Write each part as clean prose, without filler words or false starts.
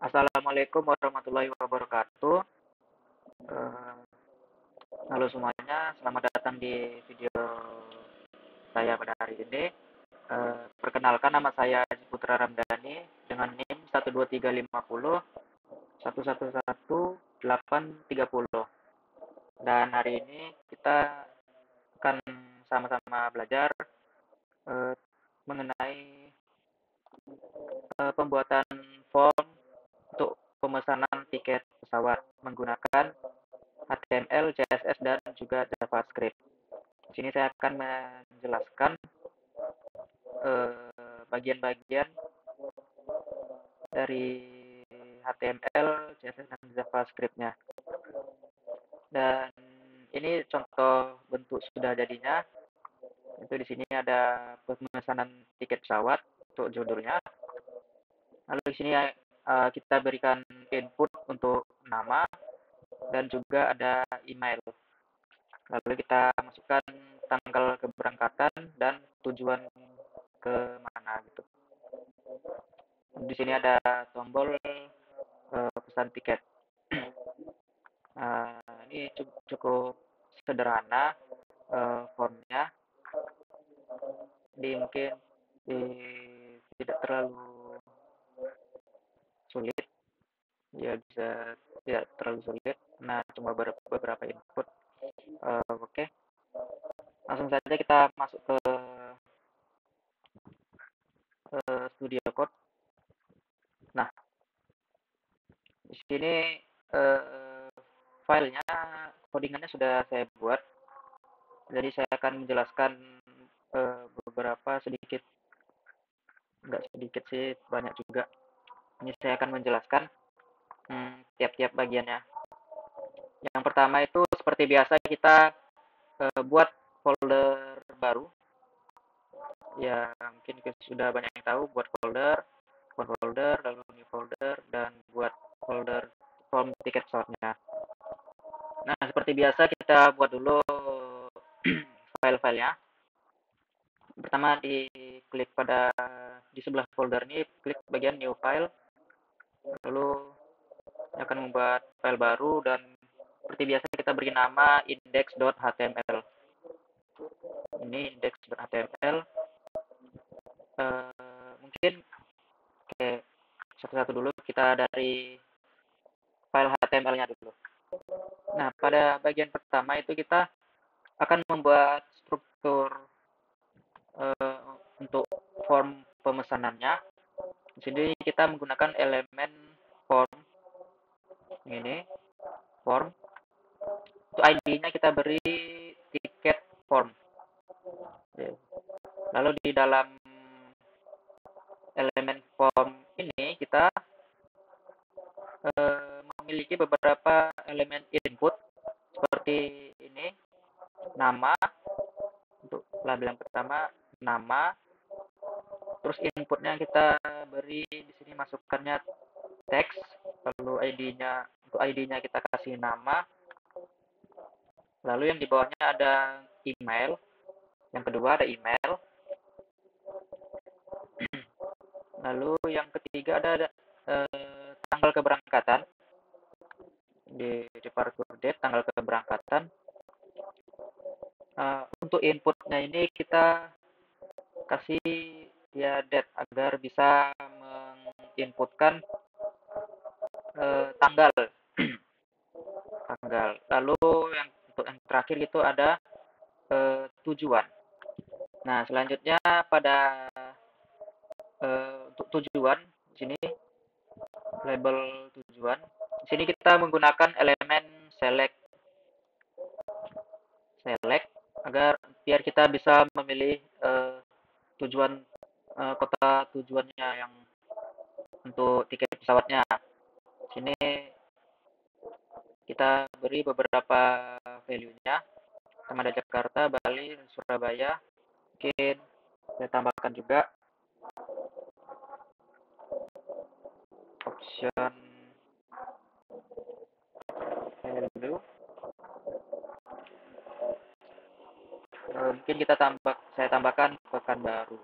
Assalamualaikum warahmatullahi wabarakatuh. Eh, Halo semuanya, selamat datang di video saya pada hari ini. Perkenalkan, nama saya Putra Ramdhani dengan NIM 12350 1111830. Dan hari ini kita akan sama-sama belajar eh, mengenai pembuatan form untuk pemesanan tiket pesawat menggunakan HTML, CSS, dan juga JavaScript. Di sini saya akan menjelaskan bagian-bagian dari HTML, CSS, dan JavaScript-nya. Dan ini contoh bentuk sudah jadinya. Itu di sini ada pemesanan tiket pesawat untuk judulnya. Lalu di sini kita berikan input untuk nama dan juga ada email. Lalu kita masukkan tanggal keberangkatan dan tujuan ke mana gitu. Di sini ada tombol pesan tiket. Ini cukup sederhana formnya. Mungkin tidak terlalu sulit, ya bisa tidak terlalu sulit. Nah, cuma beberapa input. Oke. Langsung saja kita masuk ke Studio Code. Nah, di sini filenya, codingannya sudah saya buat. Jadi saya akan menjelaskan beberapa sedikit, enggak sedikit sih, banyak juga. Ini saya akan menjelaskan tiap-tiap bagiannya. Yang pertama itu seperti biasa kita buat folder baru. Ya, mungkin sudah banyak yang tahu buat folder, lalu new folder, dan buat folder form tiket pesawatnya. Nah, seperti biasa kita buat dulu file-filenya. Pertama diklik di sebelah folder ini, klik bagian new file, lalu akan membuat file baru dan seperti biasa kita beri nama index.html. Ini index.html. Mungkin satu-satu dulu, kita dari file HTML-nya dulu. Nah, pada bagian pertama itu kita akan membuat struktur untuk form pemesanannya. Di sini kita menggunakan elemen form. Ini form. Untuk ID-nya kita beri tiket form. Lalu di dalam elemen form ini kita memiliki beberapa elemen input seperti ini, nama. Untuk label yang pertama nama, terus inputnya kita beri di sini, masukkannya teks, lalu untuk ID-nya kita kasih nama, lalu yang di bawahnya ada email, yang kedua ada email, lalu yang ketiga ada tanggal keberangkatan, di departure date, tanggal keberangkatan. Untuk inputnya ini kita kasih ya date agar bisa menginputkan tanggal. Lalu untuk yang terakhir itu ada tujuan. Nah, selanjutnya pada untuk tujuan di sini, label tujuan. Di sini kita menggunakan elemen select agar biar kita bisa memilih tujuan kota tujuannya yang untuk tiket pesawatnya. Di sini kita beri beberapa value-nya. Sama ada Jakarta, Bali, Surabaya. Mungkin saya tambahkan juga option value. Mungkin saya tambahkan Pekanbaru.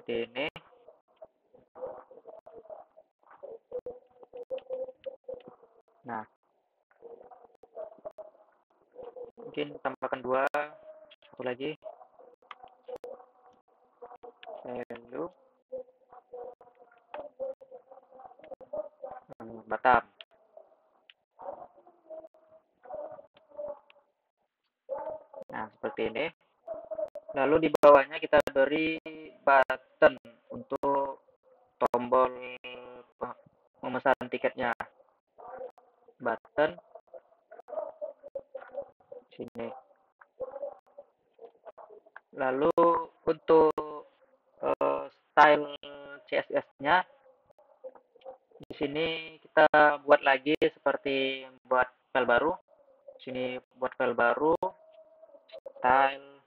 seperti ini. Nah, mungkin tambahkan 2, satu lagi, value Batam. Nah, seperti ini. Lalu di bawahnya kita beri button untuk tombol memesan tiketnya. Button sini. Lalu untuk style CSS-nya di sini kita buat lagi seperti buat file baru. Di sini buat file baru, style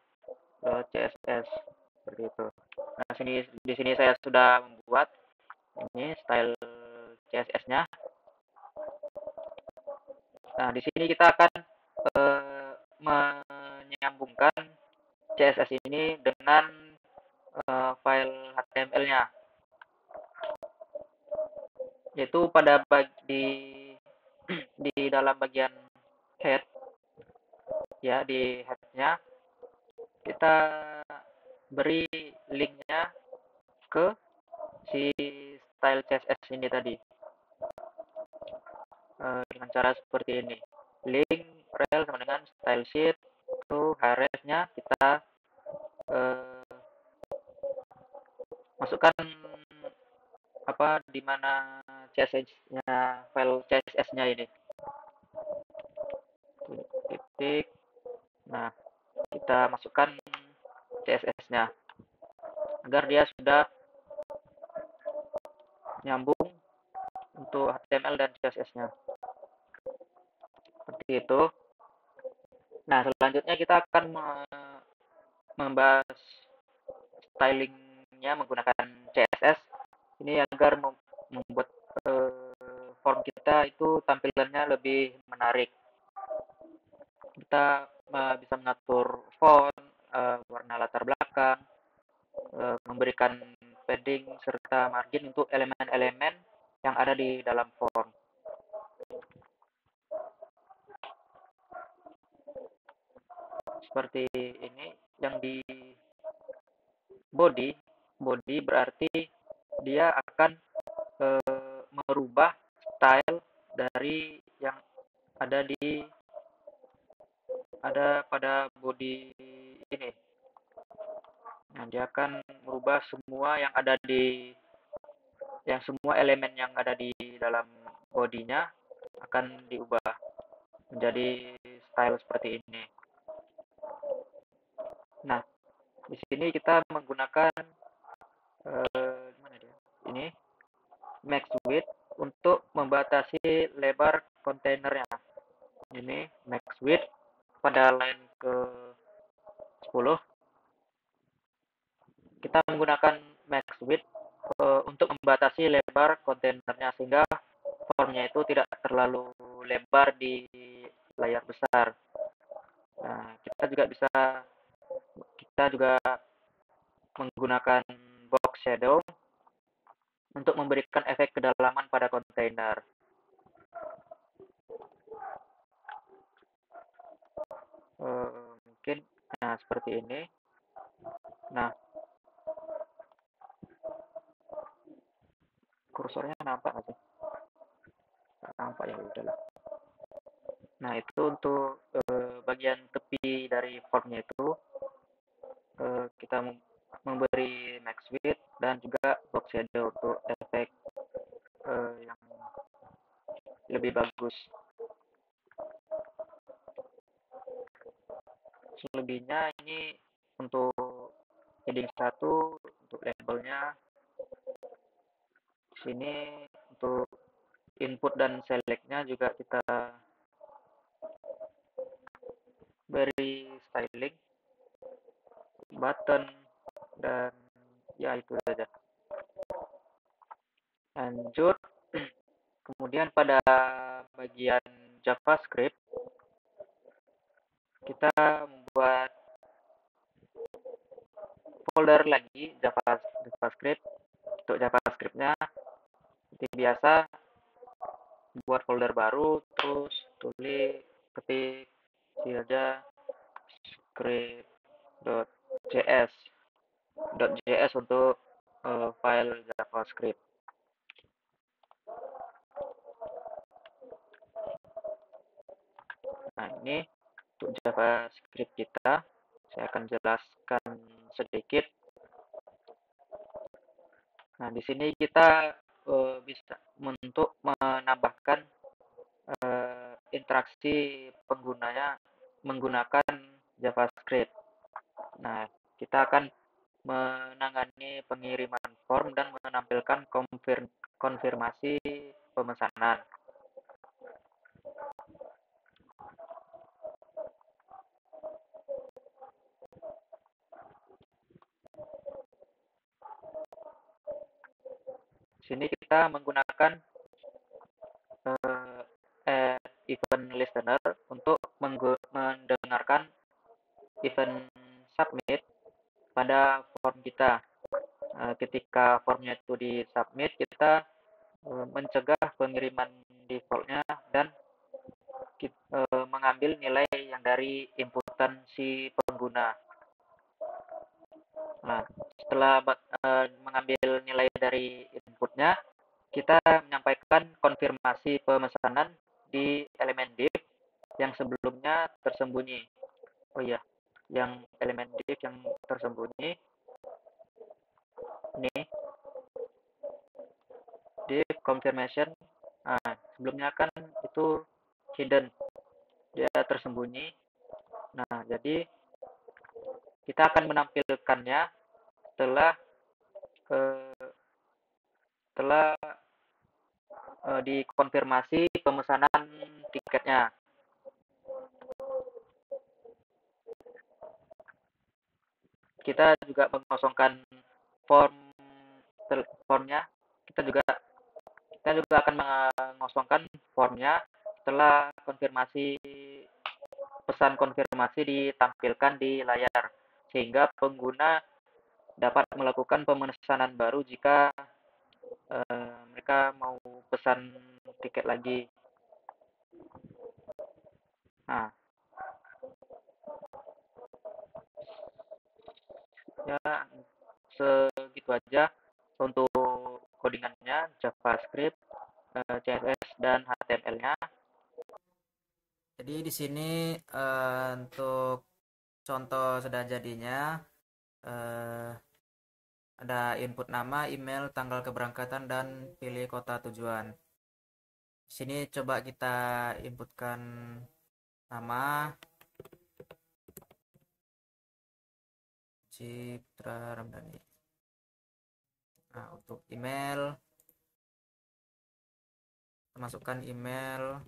CSS seperti itu. Nah, di sini saya sudah membuat ini style CSS-nya. Nah, di sini kita akan menyambungkan CSS ini dengan file HTML-nya, yaitu pada di dalam bagian head, ya, di head-nya kita beri linknya ke si style CSS ini tadi dengan cara seperti ini. Link rel sama dengan style sheet, itu href-nya kita masukkan di mana CSS-nya, file CSS-nya ini. Titik. Nah, kita masukkan CSS-nya agar dia sudah nyambung untuk HTML dan CSS-nya. Seperti itu. Nah, selanjutnya kita akan membahas stylingnya menggunakan CSS ini agar membuat form kita itu tampilannya lebih menarik. Kita bisa mengatur font, warna latar belakang, memberikan padding serta margin untuk elemen-elemen yang ada di dalam form. Seperti ini, yang di body berarti dia akan merubah style dari yang ada pada body ini. Nah, dia akan merubah semua semua elemen yang ada di dalam bodinya akan diubah menjadi style seperti ini. Nah, di sini kita menggunakan ini max width untuk membatasi lebar kontainernya. Ini max width pada line ke 10. Kita menggunakan max width untuk membatasi lebar kontainernya sehingga formnya itu tidak terlalu lebar di layar besar. Nah, kita juga menggunakan box shadow untuk memberikan efek kedalaman pada kontainer. Mungkin seperti ini. Nah, kursornya nampak nggak sih? Nggak nampak, ya udahlah. Nah, itu untuk bagian tepi dari formnya itu kita memberi max width dan juga box shadow untuk efek yang lebih bagus. Selebihnya ini untuk heading 1, untuk labelnya. Di sini untuk input dan selectnya juga kita beri styling, button, dan ya itu saja. Lanjut, kemudian pada bagian JavaScript kita membuat folder lagi JavaScript. Untuk JavaScript-nya seperti biasa, buat folder baru, terus ketik saja script.js untuk file JavaScript. Nah, ini untuk JavaScript kita, saya akan jelaskan sedikit. Nah, di sini kita bisa untuk menambahkan interaksi penggunanya menggunakan JavaScript. Nah, kita akan menangani pengiriman form dan menampilkan konfirmasi pemesanan. Di sini kita menggunakan event listener untuk mendengarkan event submit pada form kita. Ketika formnya itu di submit, kita mencegah pengiriman defaultnya dan mengambil nilai yang dari inputan si pengguna. Nah, setelah mengambil nilai dari inputnya, kita menyampaikan konfirmasi pemesanan di elemen div yang sebelumnya tersembunyi. Oh iya, yang elemen div yang tersembunyi ini div confirmation. Nah, sebelumnya kan itu hidden, dia tersembunyi. Nah, jadi kita akan menampilkannya setelah setelah dikonfirmasi pemesanan tiketnya. Kita juga mengosongkan formnya. Kita juga akan mengosongkan formnya setelah pesan konfirmasi ditampilkan di layar, sehingga pengguna dapat melakukan pemesanan baru jika mereka mau pesan tiket lagi. Nah, ya segitu aja untuk codingannya, JavaScript, CSS, dan HTML-nya. Jadi di sini untuk contoh sudah jadinya ada input nama, email, tanggal keberangkatan, dan pilih kota tujuan. Di sini coba kita inputkan nama Citra Ramdhani. Nah, untuk email, masukkan email.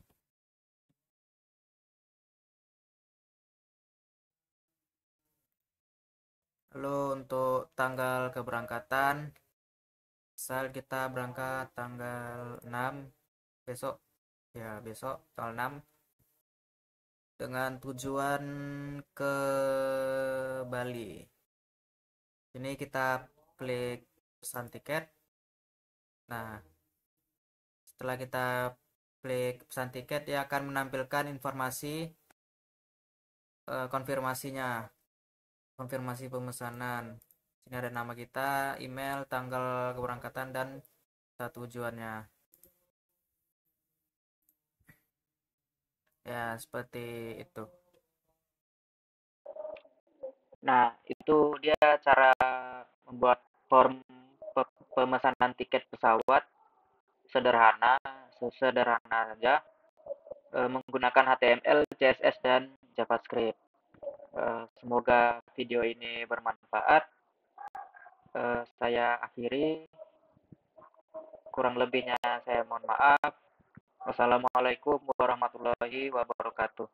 Lalu untuk tanggal keberangkatan, misal kita berangkat tanggal 6 besok, ya besok tanggal 6 dengan tujuan ke Bali. Ini kita klik pesan tiket. Nah, setelah kita klik pesan tiket, dia akan menampilkan informasi konfirmasi pemesanan. Sini ada nama kita, email, tanggal keberangkatan, dan tujuannya. Ya, seperti itu. Nah, itu dia cara membuat form pemesanan tiket pesawat sederhana saja, menggunakan HTML, CSS, dan JavaScript. Semoga video ini bermanfaat. Saya akhiri. Kurang lebihnya saya mohon maaf. Wassalamualaikum warahmatullahi wabarakatuh.